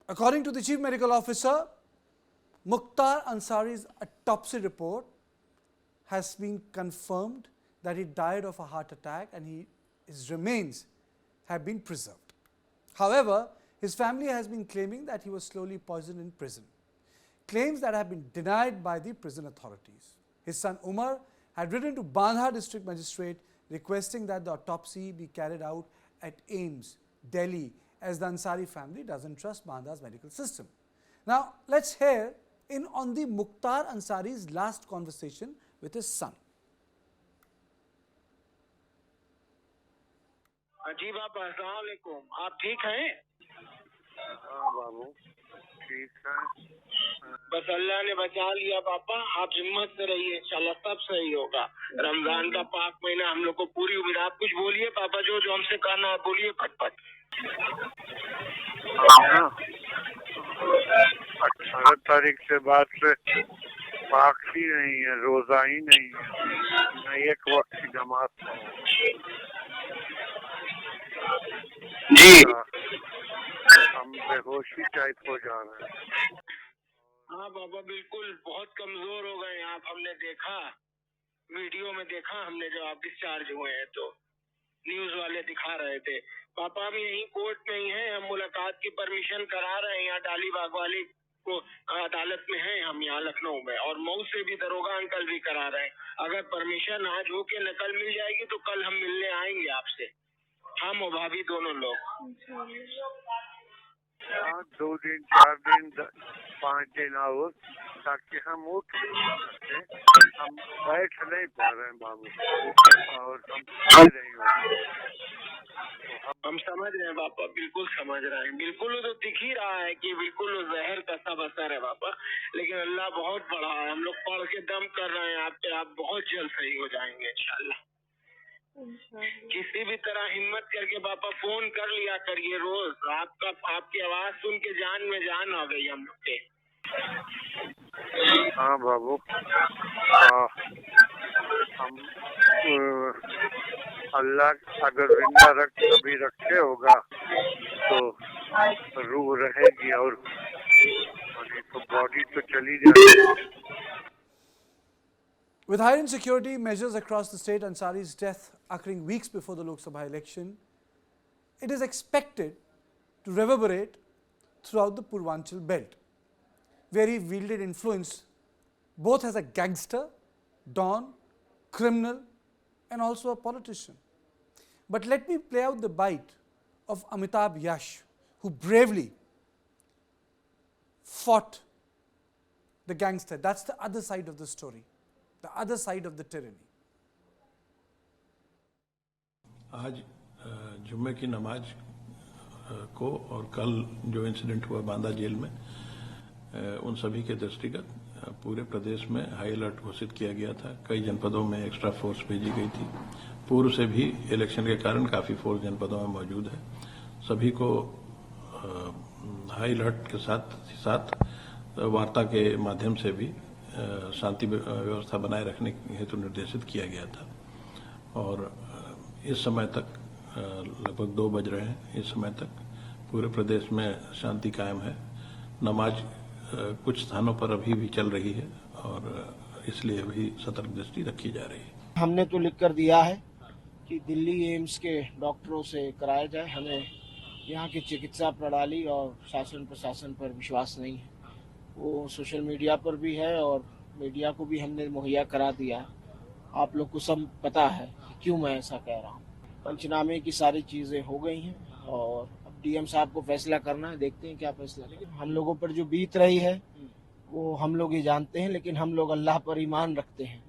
According to the Chief Medical Officer, Mukhtar Ansari's autopsy report has been confirmed that he died of a heart attack and his remains have been preserved. However, his family has been claiming that he was slowly poisoned in prison, claims that have been denied by the prison authorities. His son Umar had written to Bandha District Magistrate requesting that the autopsy be carried out at AIIMS, Delhi, as the Ansari family doesn't trust Bandha's medical system. Now, let's hear in on the Mukhtar Ansari's last conversation with his son. जी बाबा, अस्सलाम वालेकुम। आप ठीक हैं? हाँ बाबू, ठीक है। बस अल्लाह ने बचा लिया पापा, आप हिम्मत से रहिए, इंशाल्लाह सब सही होगा। रमजान का पाक महीना हम लोग को पूरी उम्मीद। आप कुछ बोलिए पापा, जो हमसे कहना है बोलिए फटफट। 18 तारीख से बाद से पाक ही नहीं है, रोजा ही नहीं है, न एक वक्त की नमाज जी। हम बेहोशी टाइप हो जा रहे हैं। हाँ बाबा, बिल्कुल बहुत कमजोर हो गए आप। हमने देखा, वीडियो में देखा हमने, जब आप डिस्चार्ज हुए हैं तो न्यूज वाले दिखा रहे थे। पापा हम यहीं कोर्ट में ही हैं, हम मुलाकात की परमिशन करा रहे हैं यहाँ डालीबाग वाली को अदालत में हैं हम यहाँ लखनऊ में, और मऊ से भी दरोगा अंकल भी करा रहे हैं। अगर परमिशन आज हो के नकल मिल जाएगी तो कल हम मिलने आएंगे आपसे, हम और भाभी दोनों लोग। 2 दिन 4 दिन 5 दिन और, ताकि हम उठ सके। हम बैठ नहीं पा रहे हैं बाबू, और हम समझ रहे हैं पापा, बिल्कुल समझ रहे हैं। बिल्कुल तो दिख ही रहा है कि बिल्कुल जहर का सब असर है पापा, लेकिन अल्लाह बहुत बड़ा है। हम लोग पढ़ के दम कर रहे हैं आप पे, आप बहुत जल्द सही हो जाएंगे इंशाल्लाह। किसी भी तरह हिम्मत करके पापा फोन कर लिया करिए रोज। आपकी आवाज सुन के जान में जान आ गई हम लोग के। हाँ बाबू, हम अल्लाह अगर जिंदा कभी रखे होगा तो रूह रहेगी, और तो बॉडी तो चली जाएगी। With heightened security measures across the state, Ansari's death occurring weeks before the Lok Sabha election, it is expected to reverberate throughout the Purvanchal belt, where he wielded influence both as a gangster, don, criminal, and also a politician. But let me play out the bite of Amitabh Yash, who bravely fought the gangster. That's the other side of the story, the other side of the tyranny. आज जुम्मे की नमाज को और कल जो incident हुआ Banda jail में, उन सभी के दृष्टिगत पूरे प्रदेश में हाई अलर्ट घोषित किया गया था। कई जनपदों में एक्स्ट्रा फोर्स भेजी गई थी। पूर्व से भी इलेक्शन के कारण काफी फोर्स जनपदों में मौजूद है। सभी को हाई अलर्ट के साथ वार्ता के माध्यम से भी शांति व्यवस्था बनाए रखने हेतु निर्देशित किया गया था। और इस समय तक लगभग 2 बज रहे हैं, इस समय तक पूरे प्रदेश में शांति कायम है। नमाज कुछ स्थानों पर अभी भी चल रही है और इसलिए अभी सतर्क दृष्टि रखी जा रही है। हमने तो लिख कर दिया है कि दिल्ली एम्स के डॉक्टरों से कराया जाए। हमें यहाँ की चिकित्सा प्रणाली और शासन प्रशासन पर विश्वास नहीं है। वो सोशल मीडिया पर भी है और मीडिया को भी हमने मुहैया करा दिया। आप लोग को सब पता है कि क्यों मैं ऐसा कह रहा हूँ। पंचनामे की सारी चीज़ें हो गई हैं और अब डीएम साहब को फैसला करना है, देखते हैं क्या फैसला। लेकिन हम लोगों पर जो बीत रही है वो हम लोग ही जानते हैं, लेकिन हम लोग अल्लाह पर ईमान रखते हैं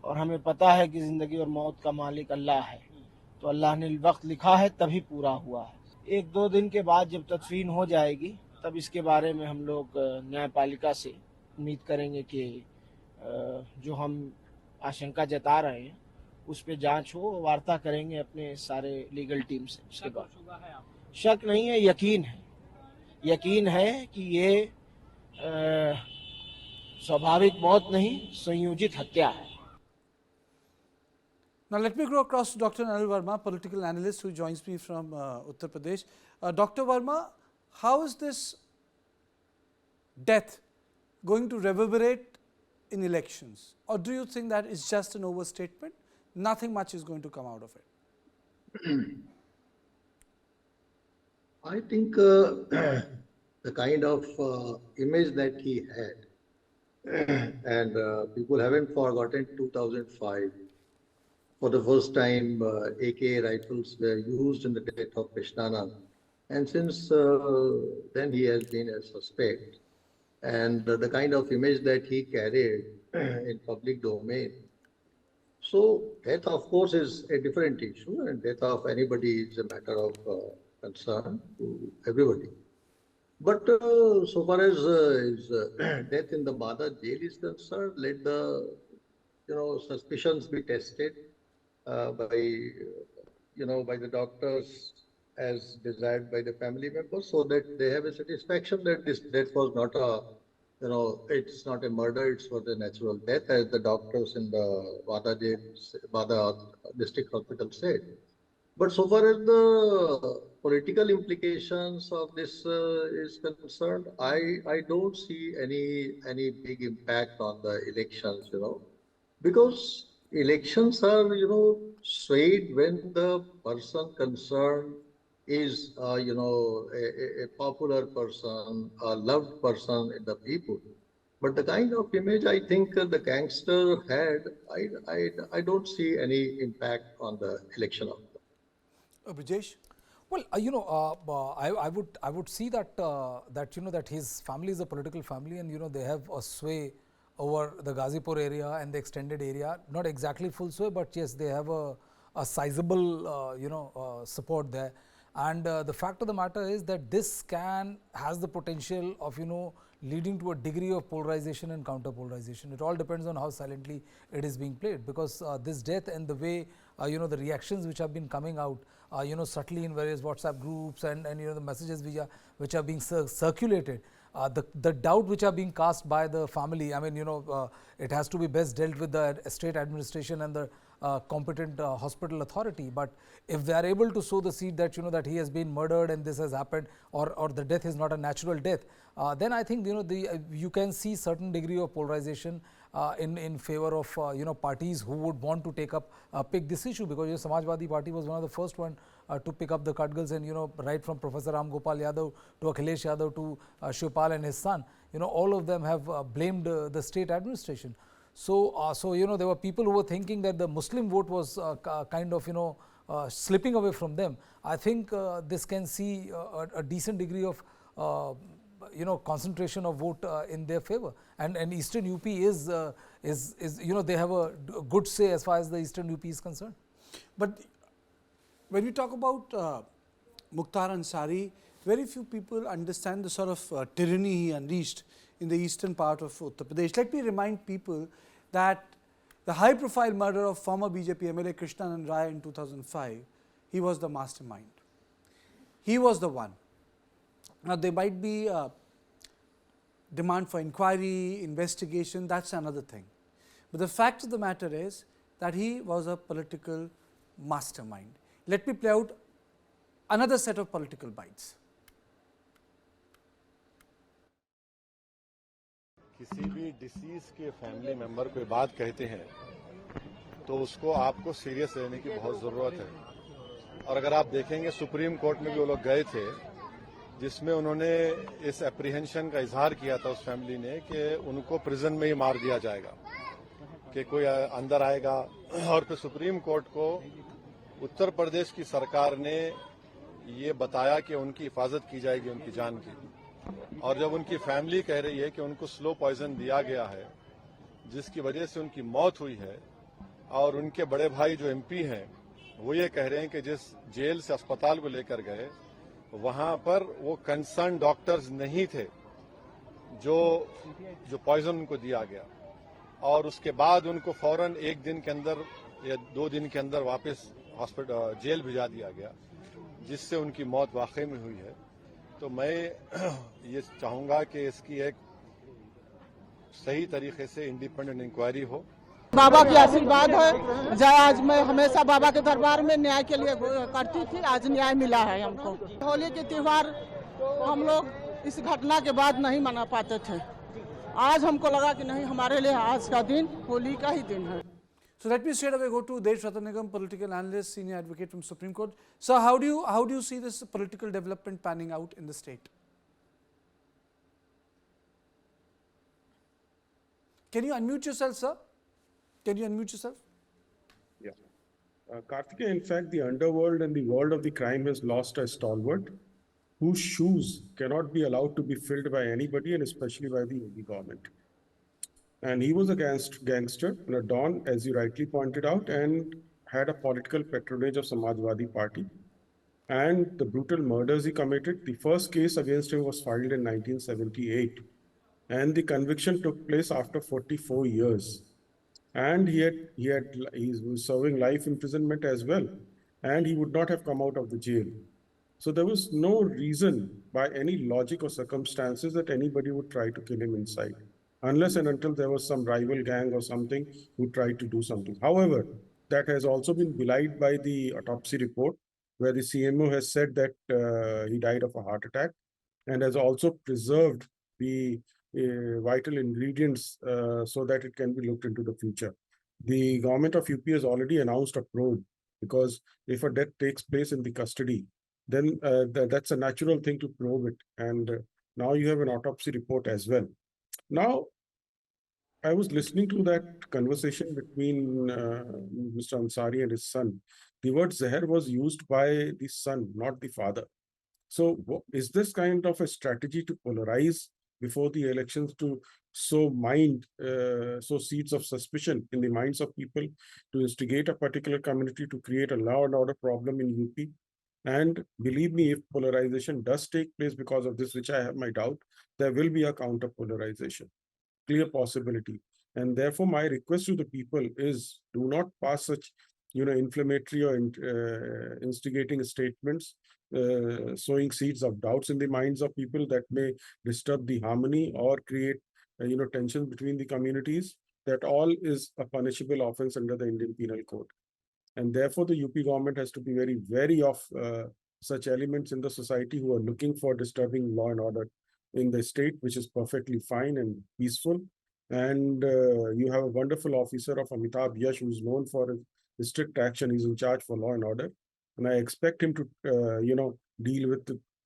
और हमें पता है कि ज़िंदगी और मौत का मालिक अल्लाह है। तो अल्लाह ने वक्त लिखा है तभी पूरा हुआ है। 1-2 दिन के बाद जब तदफीन हो जाएगी तब इसके बारे में हम लोग न्यायपालिका से उम्मीद करेंगे कि जो हम आशंका जता रहे हैं उस पे जांच हो, वार्ता करेंगे अपने सारे लीगल टीम से। उसके बाद शक नहीं है, यकीन है कि ये स्वाभाविक मौत नहीं, संयोजित हत्या है। Now let me go across to Dr. Anil Verma, political analyst who joins me from Uttar Pradesh. Dr. Verma, how is this death going to reverberate in elections? Or do you think that is just an overstatement? Nothing much is going to come out of it? I think the kind of image that he had, and people haven't forgotten 2005. For the first time, AK rifles were used in the death of Krishnanand. And since then, he has been a suspect. And the kind of image that he carried in public domain. So death, of course, is a different issue, and death of anybody is a matter of concern to everybody. But so far as death in the Bada jail is concerned, let the suspicions be tested by the doctors as desired by the family members, so that they have a satisfaction that this death was not it's not a murder, it was a natural death, as the doctors in the Bada district hospital said. But so far as the political implications of this is concerned, I don't see any big impact on the elections, because elections are, swayed when the person concerned is, a popular person, a loved person in the people. But the kind of image I think the gangster had, I don't see any impact on the election outcome. Brijesh? Well, I would see that that his family is a political family, and they have a sway over the Ghazipur area and the extended area. Not exactly full sway, but yes, they have a sizable support there. And the fact of the matter is that this has the potential of leading to a degree of polarization and counter polarization. It all depends on how silently it is being played, because this death and the way the reactions which have been coming out subtly in various WhatsApp groups and the messages which are being circulated, the doubt which are being cast by the family. I mean, it has to be best dealt with the state administration and the competent hospital authority. But if they are able to sow the seed that that he has been murdered and this has happened, or the death is not a natural death, then I think you can see certain degree of polarization in favor of parties who would want to pick this issue, because Samajwadi Party was one of the first one to pick up the cudgels, and right from Professor Ram Gopal Yadav to Akhilesh Yadav to Shivpal and his son, all of them have blamed the state administration. So there were people who were thinking that the Muslim vote was kind of slipping away from them. I think this can see a decent degree of concentration of vote in their favor, and Eastern UP is they have a good say as far as the Eastern UP is concerned. But when you talk about Mukhtar Ansari, very few people understand the sort of tyranny he unleashed in the eastern part of Uttar Pradesh. Let me remind people that the high-profile murder of former BJP MLA Krishnanand Rai in 2005, he was the mastermind. He was the one. Now, there might be demand for inquiry, investigation, that's another thing. But the fact of the matter is that he was a political mastermind. Let me play out another set of political bites. किसी भी disease के family member कोई बात कहते हैं तो उसको आपको सीरियस लेने की बहुत ज़रूरत है। और अगर आप देखेंगे सुप्रीम कोर्ट में भी वो लोग गए थे, जिसमें उन्होंने इस एप्रीहेंशन का इजहार किया था उस फैमिली ने कि उनको प्रिजन में ही मार दिया जाएगा, कि कोई अंदर आएगा। और फिर सुप्रीम कोर्ट को उत्तर प्रदेश की सरकार ने ये बताया कि उनकी हिफाजत की जाएगी, उनकी जान की। और जब उनकी फैमिली कह रही है कि उनको स्लो पॉइजन दिया गया है जिसकी वजह से उनकी मौत हुई है, और उनके बड़े भाई जो एमपी हैं वो ये कह रहे हैं कि जिस जेल से अस्पताल को लेकर गए वहां पर वो कंसर्न डॉक्टर्स नहीं थे जो पॉइजन उनको दिया गया, और उसके बाद उनको फौरन एक दिन के अंदर या 2 दिन के अंदर वापस हॉस्पिटल जेल भिजा दिया गया, जिससे उनकी मौत वाकई में हुई है। तो मैं ये चाहूंगा कि इसकी एक सही तरीके से इंडिपेंडेंट इंक्वायरी हो। बाबा की आशीर्वाद है। आज मैं हमेशा बाबा के दरबार में न्याय के लिए करती थी, आज न्याय मिला है हमको। होली के त्योहार हम लोग इस घटना के बाद नहीं मना पाते थे। आज हमको लगा कि नहीं, हमारे लिए आज का दिन होली का ही दिन है। So let me straight away go to Desh Ratnagam, political analyst, senior advocate from Supreme Court. Sir, how do you see this political development panning out in the state? Can you unmute yourself, sir? Can you unmute yourself? Yeah. Karthikeya, in fact, the underworld and the world of the crime has lost a stalwart whose shoes cannot be allowed to be filled by anybody, and especially by the UP government. And he was a gangster, a don, as you rightly pointed out, and had a political patronage of Samajwadi Party. And the brutal murders he committed, the first case against him was filed in 1978. And the conviction took place after 44 years. And he was serving life imprisonment as well. And he would not have come out of the jail. So there was no reason by any logic or circumstances that anybody would try to kill him inside, unless and until there was some rival gang or something who tried to do something. However, that has also been belied by the autopsy report, where the CMO has said that he died of a heart attack and has also preserved the vital ingredients so that it can be looked into the future. The government of UP has already announced a probe, because if a death takes place in the custody, then that's a natural thing to probe it. And now you have an autopsy report as well. Now, I was listening to that conversation between Mr. Ansari and his son. The word Zahar was used by the son, not the father. So is this kind of a strategy to polarize before the elections, to sow seeds of suspicion in the minds of people, to instigate a particular community, to create a law and order problem in UP? And believe me, if polarization does take place because of this, which I have my doubt, there will be a counter polarization, clear possibility. And therefore, my request to the people is, do not pass such, inflammatory or instigating statements, sowing seeds of doubts in the minds of people that may disturb the harmony or create, tensions between the communities. That all is a punishable offense under the Indian Penal Code. And therefore, the UP government has to be very wary of such elements in the society who are looking for disturbing law and order in the state, which is perfectly fine and peaceful. And you have a wonderful officer of Amitabh Yash, who is known for his strict action. He's in charge for law and order. And I expect him to, deal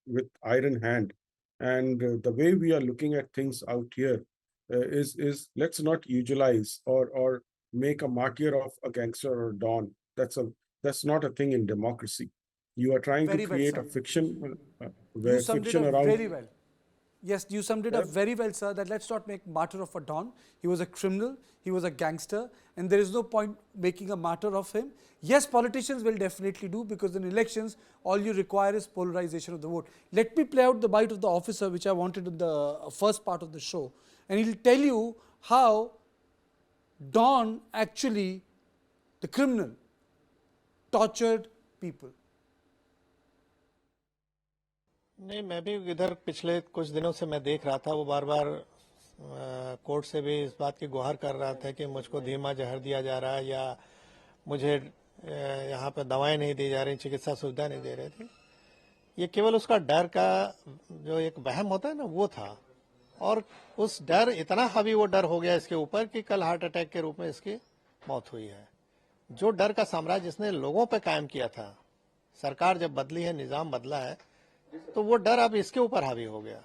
with iron hand. And the way we are looking at things out here is let's not usualize or make a martyr of a gangster or a don. That's not a thing in democracy. You are trying to create a fiction, you summed it up around. very well. Yes, you summed it up very well, sir, that let's not make martyr of a don. He was a criminal, he was a gangster, and there is no point making a martyr of him. Yes, politicians will definitely do, because in elections, all you require is polarization of the vote. Let me play out the bite of the officer, which I wanted in the first part of the show. And he'll tell you how Don actually, the criminal, tortured people. नहीं, मैं भी इधर पिछले कुछ दिनों से मैं देख रहा था, वो बार बार कोर्ट से भी इस बात की गुहार कर रहा था कि मुझको धीमा जहर दिया जा रहा है, या मुझे यहाँ पे दवाएं नहीं दी जा रही, चिकित्सा सुविधा नहीं दे रहे थे। ये केवल उसका डर का जो एक वहम होता है ना, वो था। और उस डर, इतना हावी वो डर हो गया इसके ऊपर कि कल हार्ट अटैक के रूप में इसकी मौत हुई है। जो डर का साम्राज्य जिसने लोगों पे कायम किया था, सरकार जब बदली है, निजाम बदला है, तो वो डर अब इसके ऊपर हावी हो गया,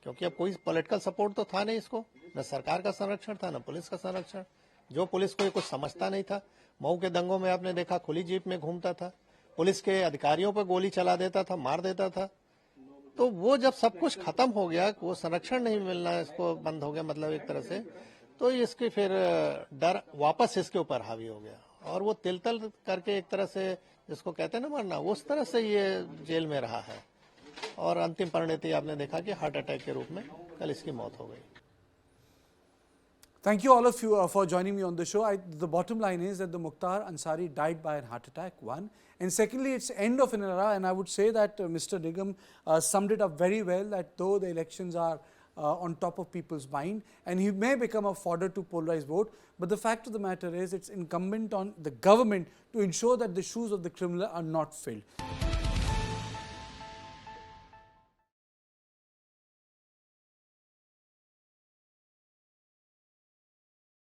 क्योंकि अब कोई पॉलिटिकल सपोर्ट तो था नहीं इसको, न सरकार का संरक्षण था, न पुलिस का संरक्षण। जो पुलिस को ये कुछ समझता नहीं था। मऊ के दंगों में आपने देखा, खुली जीप में घूमता था, पुलिस के अधिकारियों पर गोली चला देता था, मार देता था। तो वो जब सब कुछ खत्म हो गया, वो संरक्षण नहीं मिलना इसको बंद हो गया, मतलब एक तरह से, तो इसकी फिर डर वापस इसके ऊपर हावी हो गया, और वो तिल तल करके एक तरह से, जिसको कहते हैं ना मरना, उस तरह से ये जेल में रहा है। और अंतिम परिणति आपने देखा कि हार्ट अटैक के रूप में कल इसकी मौत हो गई। Thank you all of you for joining me on the show. The bottom line is that the Mukhtar Ansari died by a heart attack, one. And secondly, it's end of an era, and I would say that Mr. Nigam summed it up very well, that though the elections are on top of people's mind, and he may become a fodder to polarize vote, but the fact of the matter is it's incumbent on the government to ensure that the shoes of the criminal are not filled.